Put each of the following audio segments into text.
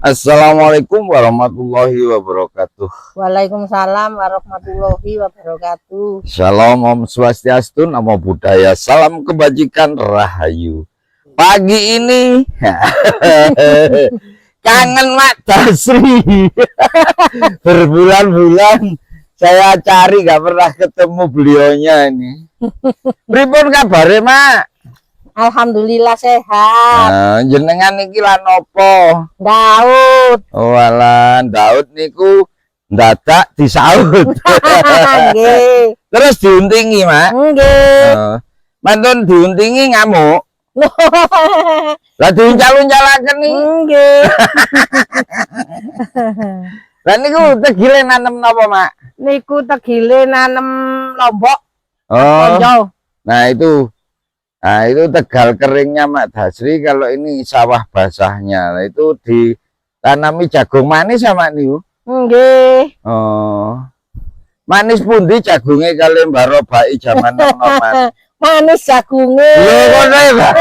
Assalamualaikum warahmatullahi wabarakatuh. Waalaikumsalam warahmatullahi wabarakatuh. Shalom, Om Swastiastu, Namo Buddhaya, salam kebajikan, rahayu. Pagi ini kangen Mak Dasri. Berbulan-bulan saya cari gak pernah ketemu beliaunya ini. Pripun kabarnya, Mak? Alhamdulillah sehat. Nah, jenengan niki lan opo? Daud. Oh alah, Daud niku ndadak disaut. Nggih. Terus diuntingi, Mak. Nggih. Mantun diuntingi ngamuk. Lah diuncal-uncalaken nih. Nggih. Lah niku tegile nanem napa, Mak? Niku tegile nanem lombok. Oh. Konco. Nah, itu tegal keringnya Mak Dasri. Kalau ini sawah basahnya. Nah, itu ditanami jagung manis sama niku. Nggih. Oh. Manis pundi jagungnya kali Mbak Robai zaman nom-noman. Manis jagunge. Lho kono ya, Mbak.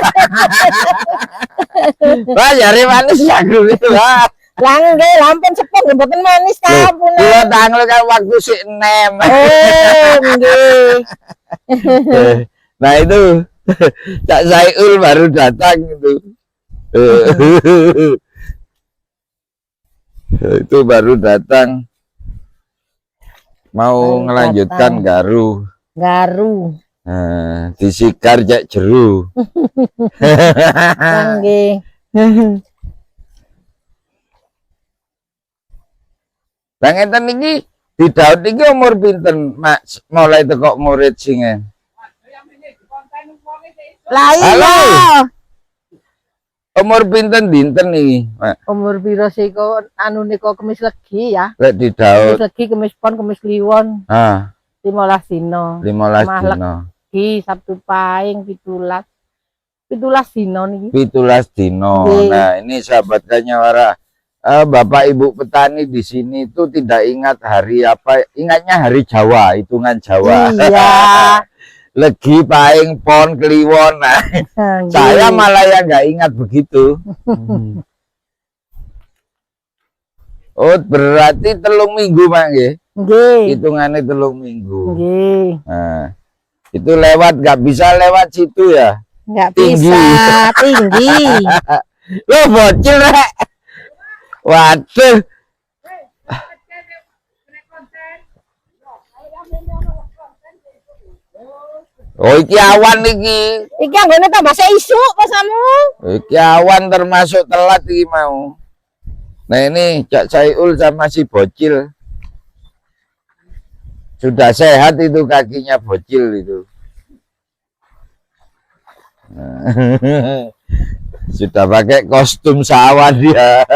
Wah, jare manis jagunge, Mbak. Lah nggih, lampun sepon nggih mboten manis ta ampun. Kula tanggal kan waktu sik enem. Oh, nggih. Nah, itu Cak Saiul baru datang itu. Itu baru datang. Mau ngelanjutkan garu. Garu. Nah, disikar Cak Jeru. Nggih. Lah ngeten iki di Daud iki umur pinten, Mak? Mulai teko murid singen. Lah iya. Umur pinten dinten nih, Mak? Umur piro sih kok anu niku Kemis Legi ya? Lek di Daud. Kemis Legi, Kemis Pon, Kemis Kliwon. 15 dino. 15 dino. Legi Sabtu Pahing 17 dino niki. 17 dino. Nah, ini sahabat Kanyawara. Bapak Ibu petani di sini itu tidak ingat hari apa? Ingatnya hari Jawa, hitungan Jawa. Iya. Legi, Pahing, Pon, Kliwon. Nah, saya malah yang nggak ingat begitu. Oh, berarti 3 minggu, Mak, nggih. Nggih. Hitungannya 3 minggu. Nggih. Nah, itu lewat, nggak bisa lewat situ ya? Nggak Tinggi. bisa, tinggi. Lo bocil, Rek. Waduh. Oh, iki awan iki. Iki anggone tambah isu pasamu. Iki awan termasuk telat iki mau. Nah, ini Cak Saiul sama si bocil. Sudah sehat itu kakinya bocil itu. Nah, sudah pakai kostum sawah dia.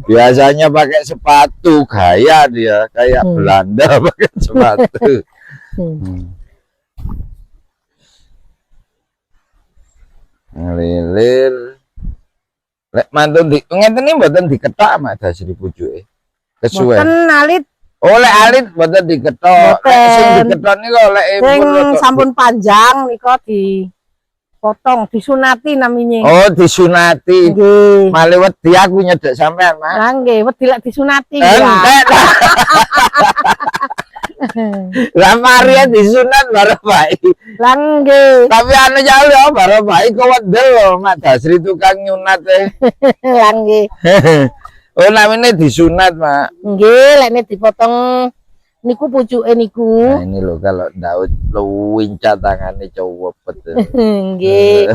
Biasanya pakai sepatu gaya dia, kayak Belanda pakai sepatu. Ngelilir. Lek mantun di ngeten iki mboten diketok Mak Dasri pucuke. Kesuwen. Mboten alit. Oh, lek alit mboten diketok. Lek sing diketok niku lek sing sampun panjang niku dipotong, disunati namanya. Oh, disunati. Nggih. Male wedi aku nyedek sampean, Mak. Lah nggih, wedi lek disunati ya. Lah mari disunat baru baik. Lah nggih. Tapi anu jauh ya baru baik kok wedel lho Mak Dasri tukang nyunat Lah nggih. Oh, namanya disunat, Mak. Nggih, lek dipotong niku pucuke niku. Nah, ini loh kalau Daud luwinca tangannya cowok betul. Nggih.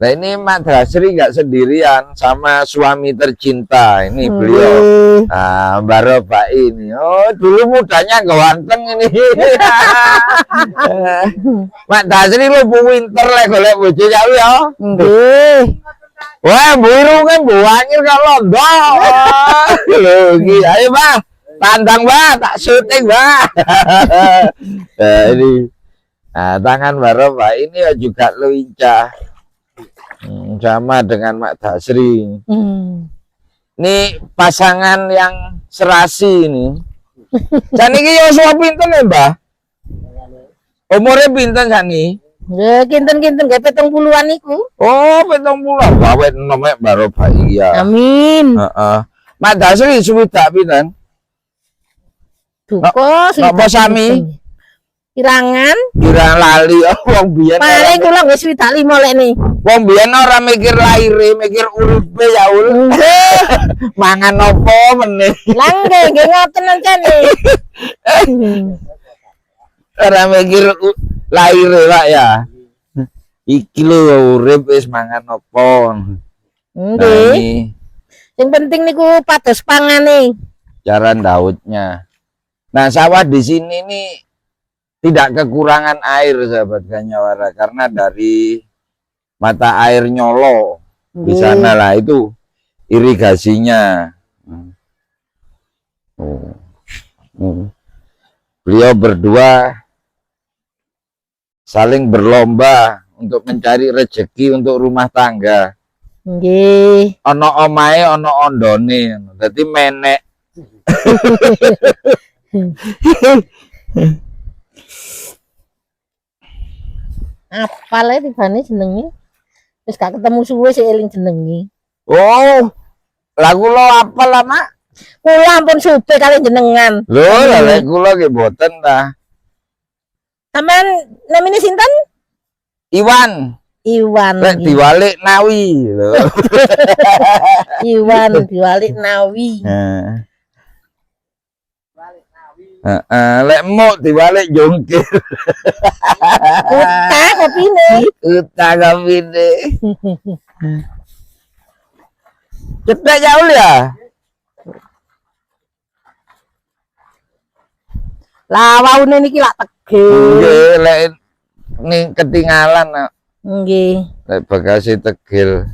Nah, ini Mak Dasri nggak sendirian sama suami tercinta ini beliau. Nah, Mbak Roba ini. Oh, dulu mudanya ganteng ini. Mak Dasri lu winter lah golek bojo jauh ya. Nggih. Wah, biru kan buangin kalau dong. Loh, ayo, Mbak. Tandang, Mbak, tak syuting, Mbak. Nah, ini. Nah, tangan Mbak Roba ini juga luinca. Sama dengan Mak Dasri. Ini pasangan yang serasi ini. Dan ini Yosua pinten ya, Mbak? Umurnya pinten Sani? Ya kinten-kinten gak 70-an iku. Oh, 70. Wae nomek barokah iya. Amin. Heeh. Mak Dasri suwidak pinten? Duka Napa sami? Kirangan. Kira lali wong biyen. Paling kula wis 25 lek ni. Wong biyen ora mikir laire, mikir uripe ya ul. Nggih. Mangan apa meneh? Lah nggih ngoten ancane. Ora mikir laire Pak ya. Iki lho urip wis mangan apa. Nggih. Yang penting niku pados pangane. Cara daudnya. Nah, sawah di sini nih tidak kekurangan air sahabat Ganyawara karena dari mata air Nyolo di sana lah itu irigasinya. Beliau berdua saling berlomba untuk mencari rezeki untuk rumah tangga. Nggih. Ono omahe ono ondone. Dadi menek. Apal ae tibane jenenge. Wis gak ketemu suwe sik eling jenenge. Oh, lagu lo apa lah Mak? Kula ampun supe kali jenengan. Lho, lek kula nggih mboten ta. Sampean namine sinten? Iwan. Iwan. Lek diwalik Nawi lho. Iwan diwalik Nawi. Lek muk diwalik jongkir. Uta kopine. Uta kopine. Cepat jauh ya. Lah waune niki lak tegel. Nggih, lek ning ketinggalan. Nggih. Lek Bekasi tegel.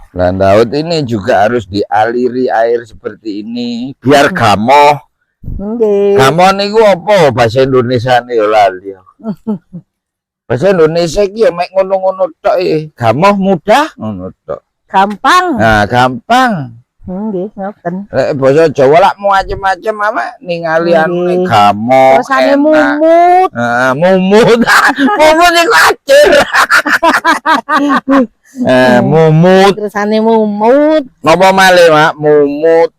Nah, Daud ini juga harus dialiri air seperti ini biar gamoh. Nggih. Gamoh niku apa bahasa Indonesia nih lali. Bahasa Indonesia iki ya mek ngono-ngono tok gamoh mudah ngono tok. Gampang. Nah, gampang. Nggih, ngoten. Lek basa Jawa lak macem-macem apa ningali anu gamoh. Rasane mumut. Nah, mumut. Mumut iku acur. Mumut. Rasane mumut. Napa malih, Mak? Mumut.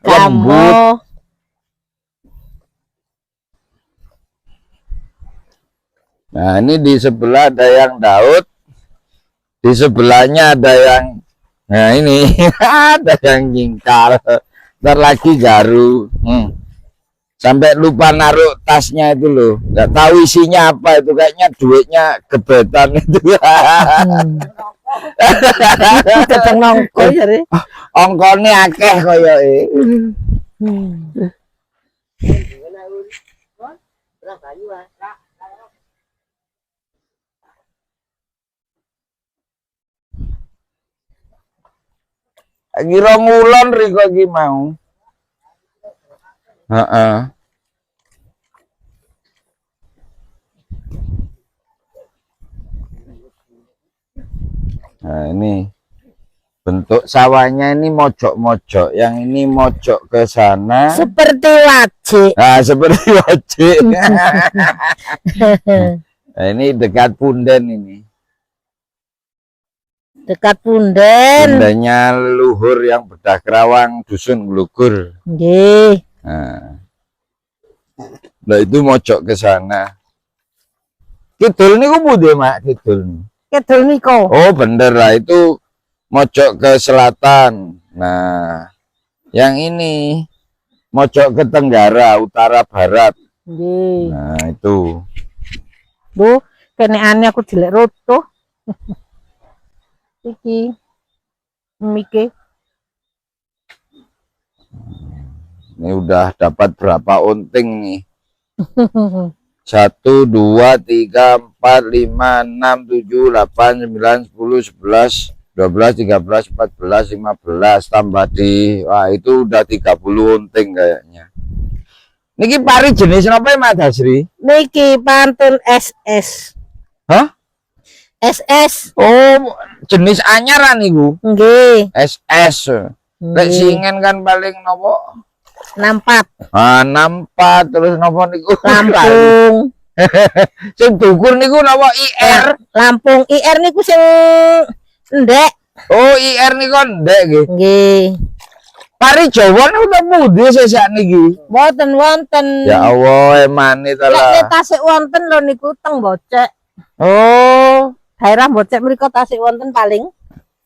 Lembut. Nah, ini di sebelah ada yang Daud. Di sebelahnya ada yang nah ini ada yang jingkar. Ntar lagi garu. Sampai lupa naruh tasnya itu loh. Nggak tahu isinya apa itu, kayaknya duitnya gebetan itu. Teteng nongko jare. Ongkone akeh koyoke. Kira ngulon riko iki mau. Heeh. Nah, ini bentuk sawahnya ini mojok-mojok, yang ini mojok ke sana. Seperti wajik. Nah, seperti wajik. Nah, ini dekat punden ini. Dekat punden. Pundennya leluhur yang bedah kerawang dusun Glugur. Nggih. Nah, itu mojok ke sana. Kidul niku pundi, Mak? Kidul. Kidul niku. Oh, bener lah, itu mojok ke selatan. Nah, yang ini mojok ke tenggara, utara barat. Nggih. Nah, itu. Duh, kenekane aku jelek roto. Iki mike. Ini udah dapat berapa unting nih? 1, 2, 3, 4, 5, 6, 7, 8, 9, 10, 11, 12, 13, 14, 15 tambah di wah itu udah 30 unting kayaknya. Niki pari jenis apa ya Mas Dasri? Niki pantun SS. Hah? SS. Oh, jenis anyaran iku. Nggih. SS. Lek singen kan paling nopo? 64. Ah, 64 terus nopo niku? Lampung. Sing dukur niku napa IR? Lampung IR niku sing ndek. Oh, IR niku ndek nggih. Nggih. Pari Jawa niku pundi sesuk niki? Mboten wonten. Ya Allah, emane ta Lek lah. tasik wonten lho niku teng Bocek. Oh, Daerah Bocek mriku tasik wonten paling.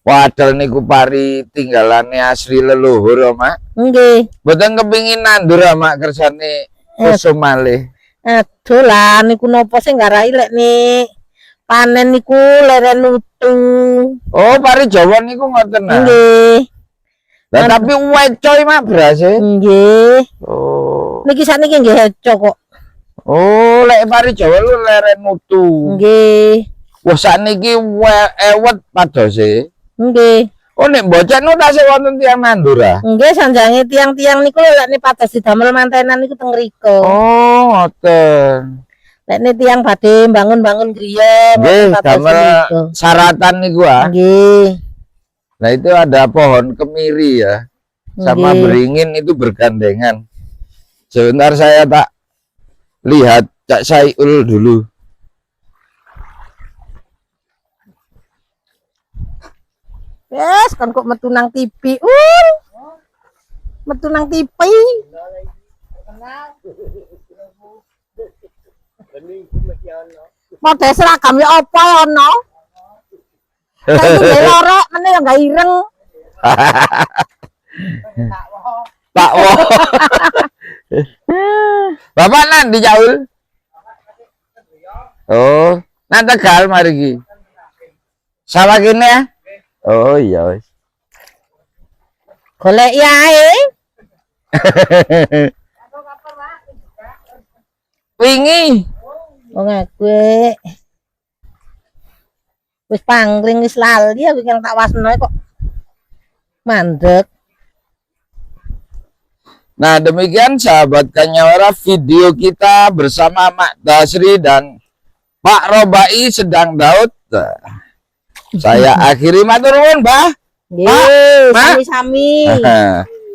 padahal niku pari tinggalane asli leluhur, ya, Mak. Nggih. Mboten kepingin nandur, ya, Mak, kersane kusum malih. Aduh lah niku napa sing garai lek nih panen niku leren nutu. Oh, pari Jawa niku ngoten nah. Nggih. Lah tapi wecoy, Mak, berase. Nggih. Oh. Niki sakniki nggih heco kok. Oh, lek pari Jawa lu leren mutu. Nggih. Wah, sakniki ewet padose. Nggih. Oh, nek bocah nu tasih wonten tiyang nandur ah. Nggih sanjange tiang-tiang niku lek nih pados didamel mantenan niku teng mriku. Oh, ngoten. Lek nih tiang badhe bangun-bangun griya Nggih, pados damel niku. syaratan niku ah. Nggih. Nah, itu ada pohon kemiri ya. Sama Nggih. beringin itu bergandengan. Sebentar saya tak lihat Cak Saiul dulu. Yes, kan kok metu nang TV. Metu nang TV. Model seragam ya apa ya ono? Saiki dhewe lorok meneh ya gak ireng. Pak Wo. Bapak nanti Caul. Oh, nang Tegal mari ki. Salah kene ya. Oh iya wis. Golek ae. Wingi. Wong aku wis pangling wis lali aku yang tak wasno kok mandek. Nah, demikian sahabat Kanyawara video kita bersama Mak Dasri dan Pak Robai Sedang Daud. Saya akhiri matur nuwun, Mbah. Nggih, Mak. sami-sami.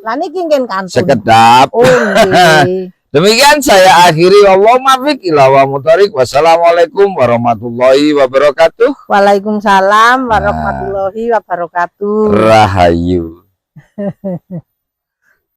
Lah niki ngen kantun. Sekedap. Oh nggih. Demikian saya akhiri, Allahumma fiq ila wa mutariq. Wassalamualaikum warahmatullahi wabarakatuh. Waalaikumsalam warahmatullahi wabarakatuh. Rahayu.